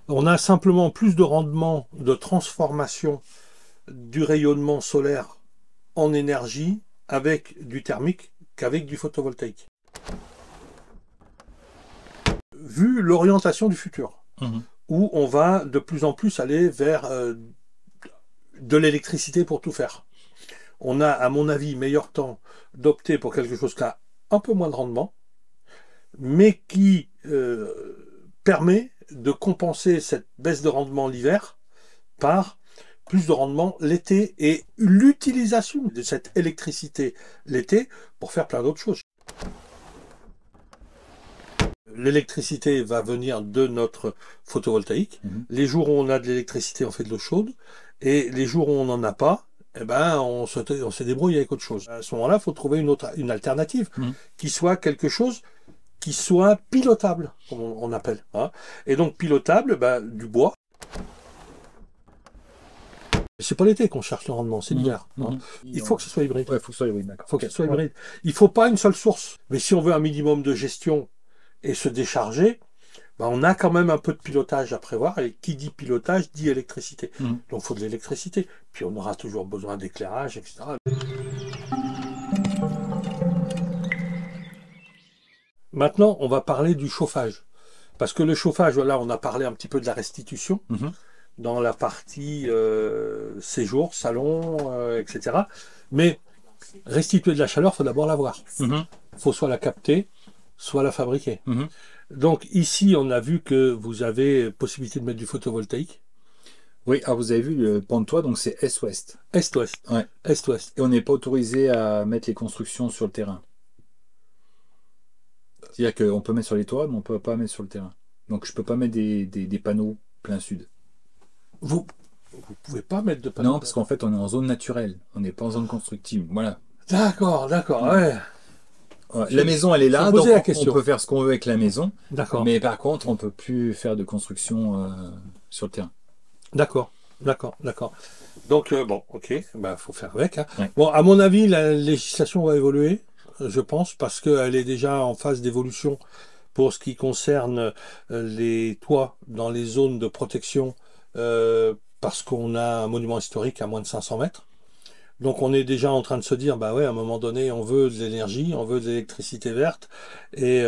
On a simplement plus de rendement de transformation du rayonnement solaire en énergie avec du thermique qu'avec du photovoltaïque. Vu l'orientation du futur, où on va de plus en plus aller vers de l'électricité pour tout faire. On a, à mon avis, meilleur temps d'opter pour quelque chose qui a un peu moins de rendement, mais qui permet de compenser cette baisse de rendement l'hiver par plus de rendement l'été et l'utilisation de cette électricité l'été pour faire plein d'autres choses. L'électricité va venir de notre photovoltaïque. Les jours où on a de l'électricité, on fait de l'eau chaude. Et les jours où on n'en a pas, eh ben, on se débrouille avec autre chose. À ce moment-là, il faut trouver une alternative qui soit quelque chose qui soit pilotable, comme on appelle. Hein. Et donc pilotable, du bois. C'est pas l'été qu'on cherche le rendement, c'est l'hiver. Hein. Il faut que ce soit hybride. Ouais, il faut que ce soit hybride, d'accord. Il faut que ce soit hybride. Il faut pas une seule source. Mais si on veut un minimum de gestion et se décharger, on a quand même un peu de pilotage à prévoir. Et qui dit pilotage dit électricité. Donc il faut de l'électricité. Puis on aura toujours besoin d'éclairage, etc. Maintenant, on va parler du chauffage. Parce que le chauffage, voilà, on a parlé un petit peu de la restitution dans la partie séjour, salon, etc. Mais restituer de la chaleur, il faut d'abord l'avoir. Il faut soit la capter, soit la fabriquer. Donc ici, on a vu que vous avez possibilité de mettre du photovoltaïque. Oui, alors vous avez vu le pan de toit, donc c'est est-ouest. Est-ouest. Ouais. Est-ouest. Et on n'est pas autorisé à mettre les constructions sur le terrain. C'est-à-dire qu'on peut mettre sur les toits, mais on ne peut pas mettre sur le terrain. Donc je ne peux pas mettre des panneaux plein sud. Vous pouvez pas mettre de panneaux. Non, parce qu'en fait, on est en zone naturelle. On n'est pas en zone constructive. Voilà. D'accord, ouais. La maison, elle est là, donc on peut faire ce qu'on veut avec la maison. D'accord. Mais par contre, on ne peut plus faire de construction sur le terrain. D'accord. Donc, ok, faut faire avec. Hein. Ouais. Bon, à mon avis, la législation va évoluer, je pense, parce qu'elle est déjà en phase d'évolution pour ce qui concerne les toits dans les zones de protection, parce qu'on a un monument historique à moins de 500 mètres. Donc on est déjà en train de se dire, à un moment donné, on veut de l'énergie, on veut de l'électricité verte, et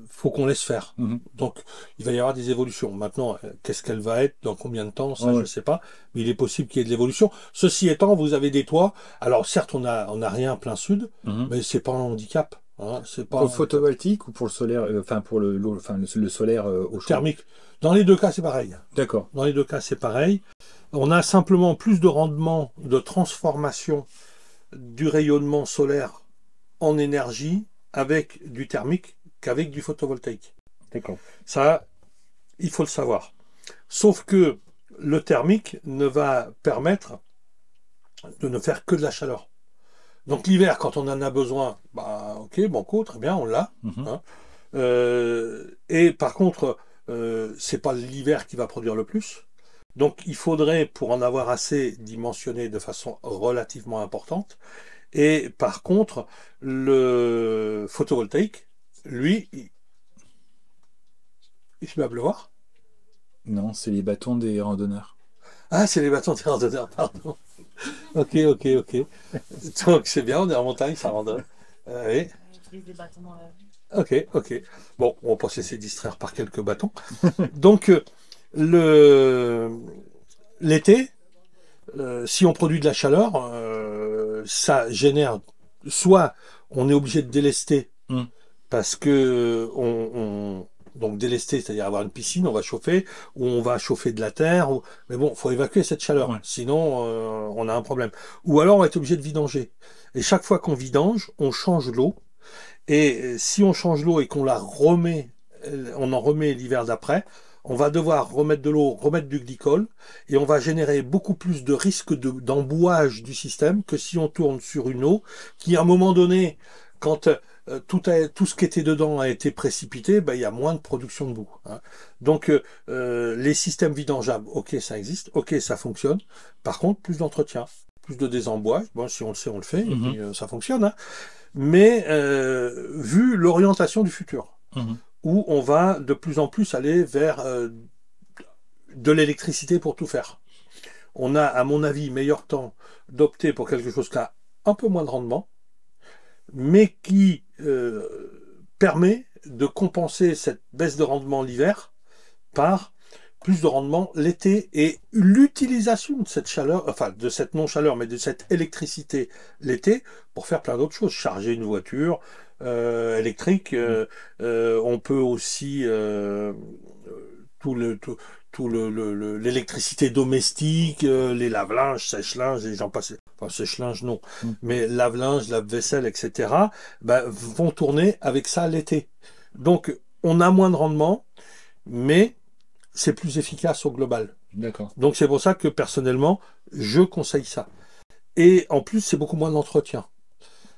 faut qu'on laisse faire. Donc il va y avoir des évolutions. Maintenant, qu'est-ce qu'elle va être, dans combien de temps, ça je ne sais pas, mais il est possible qu'il y ait de l'évolution. Ceci étant, vous avez des toits, alors certes on a rien plein sud, mais c'est pas un handicap. Hein, c'est pas pour le photovoltaïque ou pour le solaire, pour le solaire au chaud. Thermique. Dans les deux cas, c'est pareil. D'accord. Dans les deux cas, c'est pareil. On a simplement plus de rendement de transformation du rayonnement solaire en énergie avec du thermique qu'avec du photovoltaïque. D'accord. Ça, il faut le savoir. Sauf que le thermique ne va permettre de ne faire que de la chaleur. Donc l'hiver, quand on en a besoin, ok, banco, très bien, on l'a. Hein. Et par contre, c'est pas l'hiver qui va produire le plus. Donc il faudrait, pour en avoir assez, dimensionner de façon relativement importante. Et par contre, le photovoltaïque, lui, il va pleuvoir. Non, c'est les bâtons des randonneurs. Ah, c'est les bâtons des randonneurs, pardon. Ok. Donc c'est bien, on est en montagne, ça randonne. Oui. J'utilise des bâtons dans la Ok. vie. Bon, on va pas se laisser distraire par quelques bâtons. Donc, l'été, si on produit de la chaleur, ça génère, soit on est obligé de délester, parce que donc délester, c'est-à-dire avoir une piscine, on va chauffer, ou on va chauffer de la terre, mais bon, il faut évacuer cette chaleur, sinon on a un problème. Ou alors on va être obligé de vidanger. Et chaque fois qu'on vidange, on change l'eau, et si on change l'eau et qu'on la remet, on en remet l'hiver d'après, on va devoir remettre de l'eau, remettre du glycol, et on va générer beaucoup plus de risques d'embouage du système que si on tourne sur une eau qui, à un moment donné, quand tout ce qui était dedans a été précipité, il y a moins de production de boue. Hein. Donc, les systèmes vidangeables, ok, ça existe, ok, ça fonctionne. Par contre, plus d'entretien, plus de désembouage. Bon, si on le sait, on le fait, et puis ça fonctionne. Hein. Mais vu l'orientation du futur, où on va de plus en plus aller vers de l'électricité pour tout faire. On a, à mon avis, meilleur temps d'opter pour quelque chose qui a un peu moins de rendement, mais qui permet de compenser cette baisse de rendement l'hiver par plus de rendement l'été, et l'utilisation de cette chaleur, enfin de cette non-chaleur, mais de cette électricité l'été pour faire plein d'autres choses. Charger une voiture électrique, on peut aussi l'électricité domestique, les lave-linges, sèche-linges, et j'en passe. Enfin, sèche-linge, non. Mais lave-linge, lave-vaisselle, etc., ben, vont tourner avec ça l'été. Donc, on a moins de rendement, mais c'est plus efficace au global. D'accord. Donc, c'est pour ça que, personnellement, je conseille ça. Et en plus, c'est beaucoup moins d'entretien.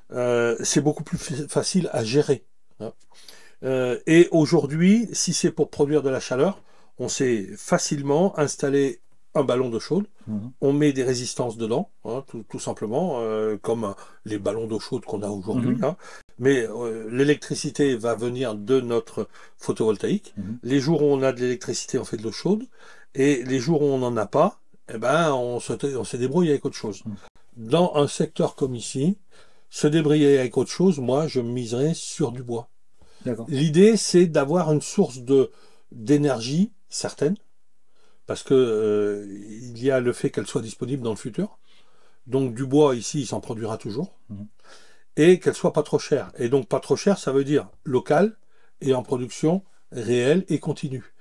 C'est beaucoup plus facile à gérer. Et aujourd'hui, si c'est pour produire de la chaleur, on sait facilement installer un ballon d'eau chaude, on met des résistances dedans, hein, tout simplement, comme les ballons d'eau chaude qu'on a aujourd'hui. Hein. Mais l'électricité va venir de notre photovoltaïque. Les jours où on a de l'électricité, on fait de l'eau chaude. Et les jours où on n'en a pas, eh ben, on se débrouille avec autre chose. Dans un secteur comme ici, se débrouiller avec autre chose, moi, je miserais sur du bois. L'idée, c'est d'avoir une source d'énergie certaine, parce que il y a le fait qu'elle soit disponible dans le futur. Donc du bois, ici, il s'en produira toujours. Et qu'elle soit pas trop chère. Et donc pas trop chère, ça veut dire local et en production réelle et continue.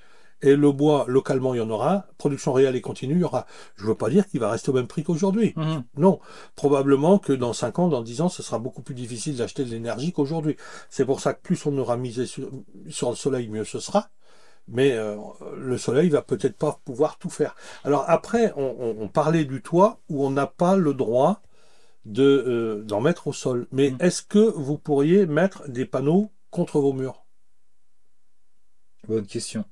Et le bois, localement, il y en aura. Production réelle et continue, il y aura. Je ne veux pas dire qu'il va rester au même prix qu'aujourd'hui. Non. Probablement que dans 5 ans, dans 10 ans, ce sera beaucoup plus difficile d'acheter de l'énergie qu'aujourd'hui. C'est pour ça que plus on aura misé sur le soleil, mieux ce sera. Mais le soleil va peut-être pas pouvoir tout faire. Alors après, on parlait du toit où on n'a pas le droit d'en mettre au sol. Mais est-ce que vous pourriez mettre des panneaux contre vos murs? Bonne question.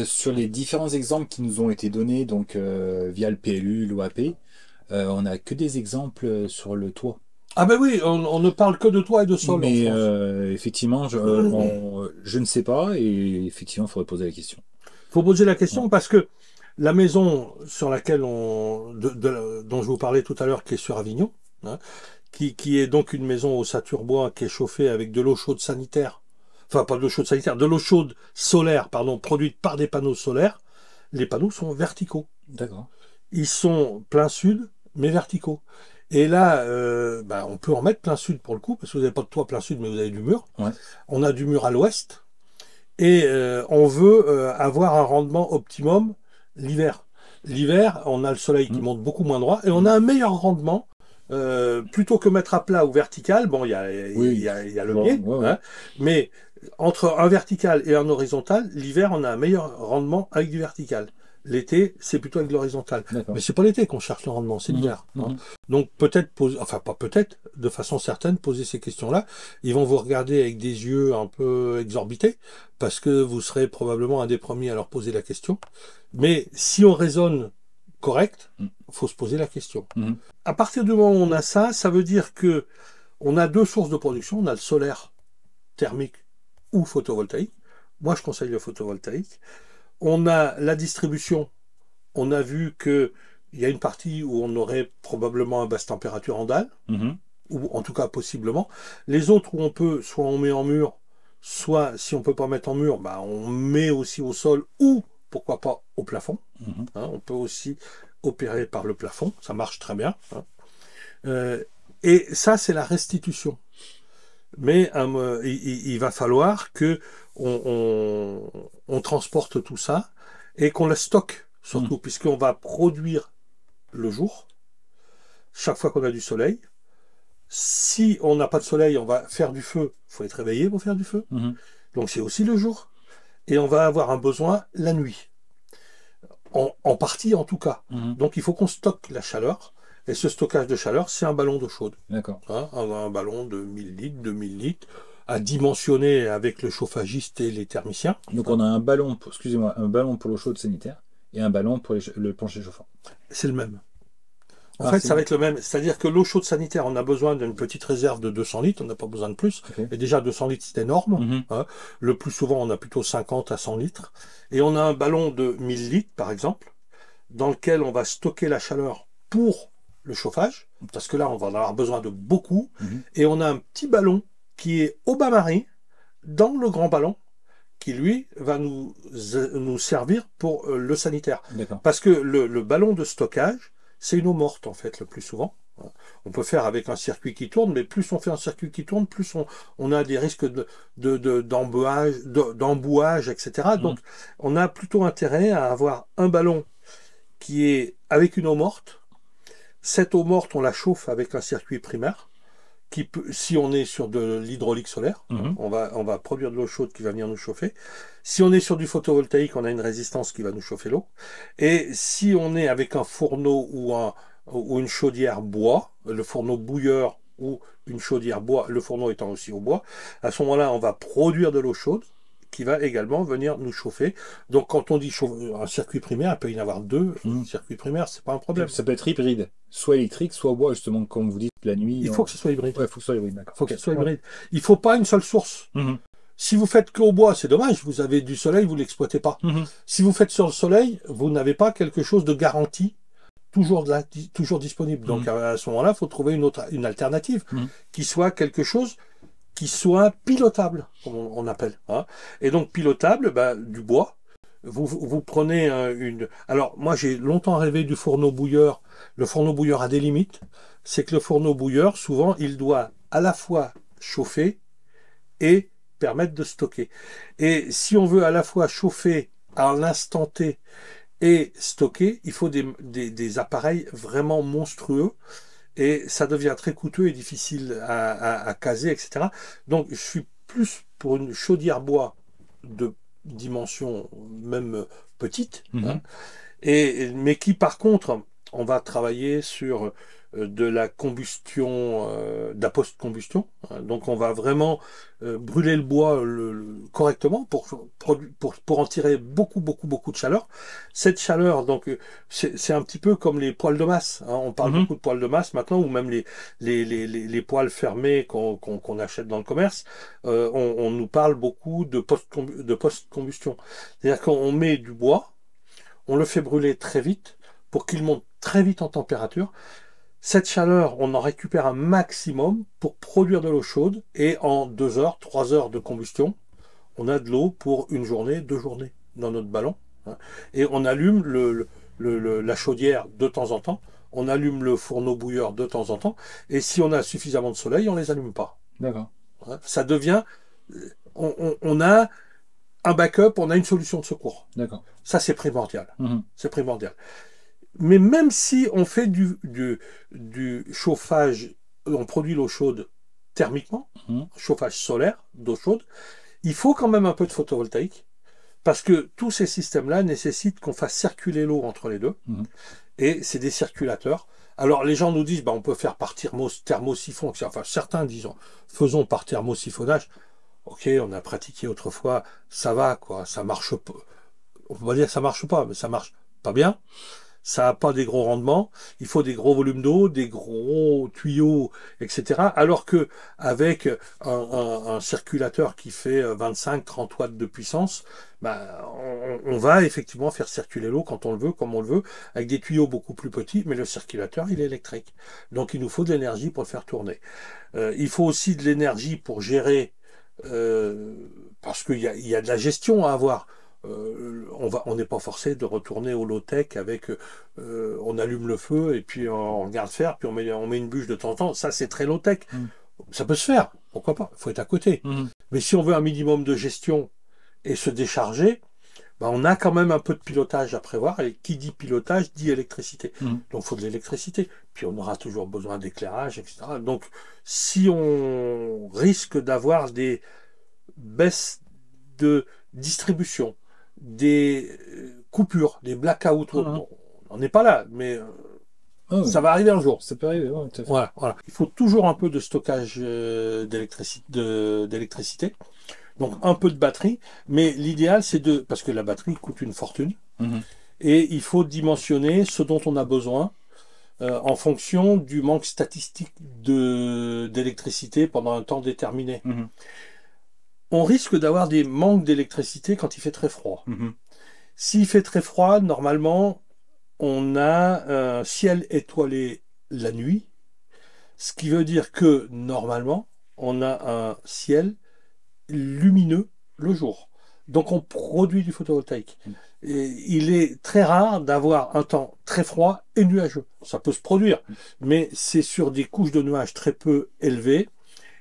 Sur les différents exemples qui nous ont été donnés donc via le PLU, l'OAP, on n'a que des exemples sur le toit. Ah ben oui, on ne parle que de toit et de sol. Mais effectivement, je ne sais pas, et effectivement, il faudrait poser la question. Il faut poser la question parce que la maison sur laquelle dont je vous parlais tout à l'heure, qui est sur Avignon, hein, qui est donc une maison au Saturbois qui est chauffée avec de l'eau chaude sanitaire, enfin pas de l'eau chaude sanitaire, de l'eau chaude solaire, pardon, produite par des panneaux solaires. Les panneaux sont verticaux. D'accord. Ils sont plein sud, mais verticaux. Et là, on peut en mettre plein sud pour le coup, parce que vous n'avez pas de toit plein sud, mais vous avez du mur. On a du mur à l'ouest. Et on veut avoir un rendement optimum l'hiver. L'hiver, on a le soleil qui monte beaucoup moins droit, et on a un meilleur rendement. Plutôt que mettre à plat ou vertical, bon, il y a le biais, hein, mais entre un vertical et un horizontal, l'hiver, on a un meilleur rendement avec du vertical. L'été, c'est plutôt avec de l'horizontal. Mais c'est pas l'été qu'on cherche le rendement, c'est l'hiver. Hein. Donc peut-être, enfin pas peut-être, de façon certaine, poser ces questions-là. Ils vont vous regarder avec des yeux un peu exorbités, parce que vous serez probablement un des premiers à leur poser la question. Mais si on raisonne correct, il faut se poser la question. À partir du moment où on a ça, ça veut dire que on a deux sources de production. On a le solaire thermique ou photovoltaïque. Moi, je conseille le photovoltaïque. On a la distribution. On a vu qu'il y a une partie où on aurait probablement un basse température en dalle, ou en tout cas possiblement. Les autres où on peut, soit on met en mur, soit si on ne peut pas mettre en mur, on met aussi au sol ou pourquoi pas au plafond. Hein, on peut aussi opérer par le plafond, ça marche très bien. Hein. Et ça, c'est la restitution. Mais il va falloir que on transporte tout ça et qu'on le stocke, surtout, puisqu'on va produire le jour, chaque fois qu'on a du soleil. Si on n'a pas de soleil, on va faire du feu. Il faut être réveillé pour faire du feu. Donc c'est aussi le jour. Et on va avoir un besoin la nuit. En partie, en tout cas. Donc il faut qu'on stocke la chaleur. Et ce stockage de chaleur, c'est un ballon d'eau chaude. D'accord. Hein, un ballon de 1000 litres, 2000 litres, à dimensionner avec le chauffagiste et les thermiciens. Donc on a un ballon, un ballon pour l'eau chaude sanitaire et un ballon pour le plancher chauffant. C'est le même. En fait, ça va être le même. C'est-à-dire que l'eau chaude sanitaire, on a besoin d'une petite réserve de 200 litres, on n'a pas besoin de plus. Et déjà, 200 litres, c'est énorme. Hein. Le plus souvent, on a plutôt 50 à 100 litres. Et on a un ballon de 1000 litres, par exemple, dans lequel on va stocker la chaleur pour le chauffage, parce que là, on va en avoir besoin de beaucoup. Et on a un petit ballon qui est au bain-marie, dans le grand ballon, qui lui va nous servir pour le sanitaire. Parce que le ballon de stockage, c'est une eau morte en fait le plus souvent. On peut faire avec un circuit qui tourne, mais plus on fait un circuit qui tourne, plus on a des risques d'embouage, etc. Donc on a plutôt intérêt à avoir un ballon qui est avec une eau morte. Cette eau morte, on la chauffe avec un circuit primaire. Qui peut, si on est sur de l'hydraulique solaire, on va produire de l'eau chaude qui va venir nous chauffer. Si on est sur du photovoltaïque, on a une résistance qui va nous chauffer l'eau. Et si on est avec un fourneau ou une chaudière bois, le fourneau bouilleur ou une chaudière bois, le fourneau étant aussi au bois, à ce moment-là, on va produire de l'eau chaude qui va également venir nous chauffer. Donc quand on dit un circuit primaire, il peut y en avoir deux circuits primaires, c'est pas un problème. Ça peut être hybride, soit électrique, soit bois, justement, comme vous dites, la nuit. Il faut que ce soit hybride. Ouais, il faut que ce soit hybride, d'accord. Il faut que ce soit hybride. Il ne faut pas une seule source. Si vous faites qu'au bois, c'est dommage, vous avez du soleil, vous ne l'exploitez pas. Si vous faites sur le soleil, vous n'avez pas quelque chose de garanti, toujours disponible. Donc à ce moment-là, il faut trouver une alternative qui soit quelque chose qui soit pilotable, comme on appelle. Hein. Et donc pilotable, du bois. Vous prenez Alors moi j'ai longtemps rêvé du fourneau bouilleur. Le fourneau bouilleur a des limites. C'est que le fourneau bouilleur, souvent, il doit à la fois chauffer et permettre de stocker. Et si on veut à la fois chauffer à l'instant T et stocker, il faut des appareils vraiment monstrueux. Et ça devient très coûteux et difficile à caser, etc. Donc je suis plus pour une chaudière bois de dimension même petite, hein, mais qui par contre, on va travailler sur de la combustion, de la post-combustion. Hein. Donc on va vraiment brûler le bois correctement pour en tirer beaucoup de chaleur. Cette chaleur, donc c'est un petit peu comme les poêles de masse. Hein. On parle beaucoup de poêles de masse maintenant, ou même les poêles fermées qu'on achète dans le commerce. On nous parle beaucoup de post-combustion. C'est-à-dire qu'on met du bois, on le fait brûler très vite pour qu'il monte très vite en température. Cette chaleur, on en récupère un maximum pour produire de l'eau chaude, et en 2 heures, 3 heures de combustion, on a de l'eau pour 1 journée, 2 journées dans notre ballon. Hein. Et on allume la chaudière de temps en temps, on allume le fourneau bouilleur de temps en temps, et si on a suffisamment de soleil, on les allume pas. D'accord. Hein. Ça devient... On a un backup, on a une solution de secours. D'accord. Ça, c'est primordial. C'est primordial. Mais même si on fait du chauffage, on produit l'eau chaude thermiquement, chauffage solaire d'eau chaude, il faut quand même un peu de photovoltaïque, parce que tous ces systèmes-là nécessitent qu'on fasse circuler l'eau entre les deux, et c'est des circulateurs. Alors les gens nous disent, on peut faire par thermosiphon, enfin certains disent, faisons par thermosiphonage. Ok, on a pratiqué autrefois, ça va, quoi, ça marche pas. On peut pas dire que ça marche pas, mais ça marche pas bien. Ça n'a pas des gros rendements, il faut des gros volumes d'eau, des gros tuyaux, etc. Alors que avec un circulateur qui fait 25-30 watts de puissance, on va effectivement faire circuler l'eau quand on le veut, comme on le veut, avec des tuyaux beaucoup plus petits, mais le circulateur, il est électrique. Donc il nous faut de l'énergie pour le faire tourner. Il faut aussi de l'énergie pour gérer, parce qu'il y a de la gestion à avoir. On n'est pas forcé de retourner au low-tech avec on allume le feu et puis on regarde faire, puis on met une bûche de temps en temps. Ça, c'est très low-tech. Ça peut se faire, pourquoi pas, il faut être à côté. Mais si on veut un minimum de gestion et se décharger, on a quand même un peu de pilotage à prévoir, et qui dit pilotage dit électricité. Donc il faut de l'électricité, puis on aura toujours besoin d'éclairage, etc. Donc si on risque d'avoir des baisses de distribution, des coupures, des blackouts, on n'est pas là, mais ça va arriver un jour. Ça peut arriver, tout à fait. Voilà. Il faut toujours un peu de stockage d'électricité, donc un peu de batterie, mais l'idéal c'est parce que la batterie coûte une fortune, et il faut dimensionner ce dont on a besoin. en fonction du manque statistique d'électricité pendant un temps déterminé. On risque d'avoir des manques d'électricité quand il fait très froid. S'il fait très froid, normalement, on a un ciel étoilé la nuit, ce qui veut dire que, normalement, on a un ciel lumineux le jour. Donc on produit du photovoltaïque. Et il est très rare d'avoir un temps très froid et nuageux. Ça peut se produire, mais c'est sur des couches de nuages très peu élevées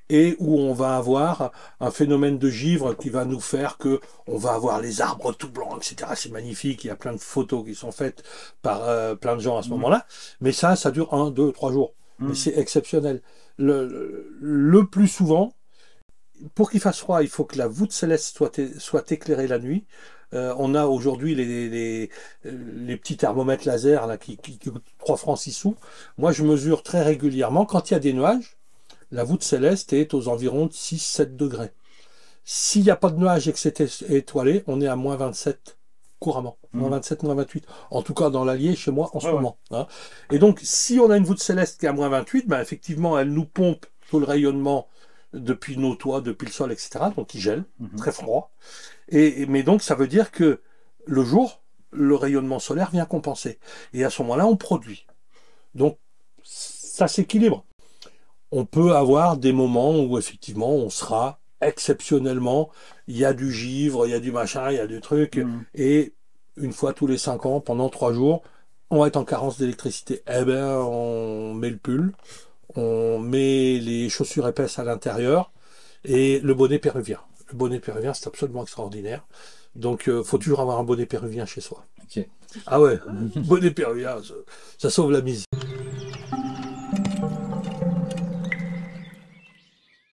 et où on va avoir un phénomène de givre qui va nous faire que on va avoir les arbres tout blancs, etc. C'est magnifique, il y a plein de photos qui sont faites par plein de gens à ce moment-là, mais ça dure 1, 2, 3 jours. Mais c'est exceptionnel. Le plus souvent, pour qu'il fasse froid, il faut que la voûte céleste soit éclairée la nuit. On a aujourd'hui les petits thermomètres laser là, qui coûtent 3 francs 6 sous. Moi, je mesure très régulièrement. Quand il y a des nuages, la voûte céleste est aux environs de 6-7 degrés. S'il n'y a pas de nuages et que c'est étoilé, on est à moins 27 couramment. Moins 27, moins 28. En tout cas, dans l'Allier, chez moi, en ce moment. Hein. Et donc, si on a une voûte céleste qui est à moins 28, ben, effectivement, elle nous pompe tout le rayonnement depuis nos toits, depuis le sol, etc. Donc, il gèle, très froid. Mais donc, ça veut dire que le jour, le rayonnement solaire vient compenser. Et à ce moment-là, on produit. Donc, ça s'équilibre. On peut avoir des moments où, effectivement, on sera exceptionnellement, il y a du givre, il y a du machin, il y a du truc, et une fois tous les 5 ans, pendant 3 jours, on va être en carence d'électricité. Eh ben, on met le pull, on met les chaussures épaisses à l'intérieur, et le bonnet péruvien. Le bonnet péruvien, c'est absolument extraordinaire. Donc, faut toujours avoir un bonnet péruvien chez soi. Okay. Ah ouais, bonnet péruvien, ça sauve la mise.